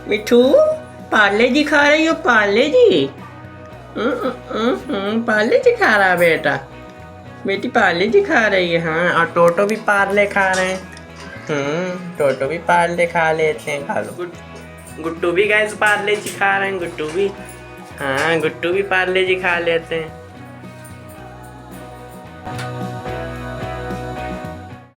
मिठू, पार्ले जी खा रही हो? पार्ले जी। पार्ले जी खा रहा है बेटा। बेटी पार्ले जी खा रही है। हाँ, और टोटो भी पार्ले खा रहे हैं। टोटो भी पार्ले खा लेते हैं। खा लो। गुट्टू भी गैस पार्ले जी खा रहे हैं। गुट्टू भी। हाँ, गुट्टू भी पार्ले जी खा लेते हैं।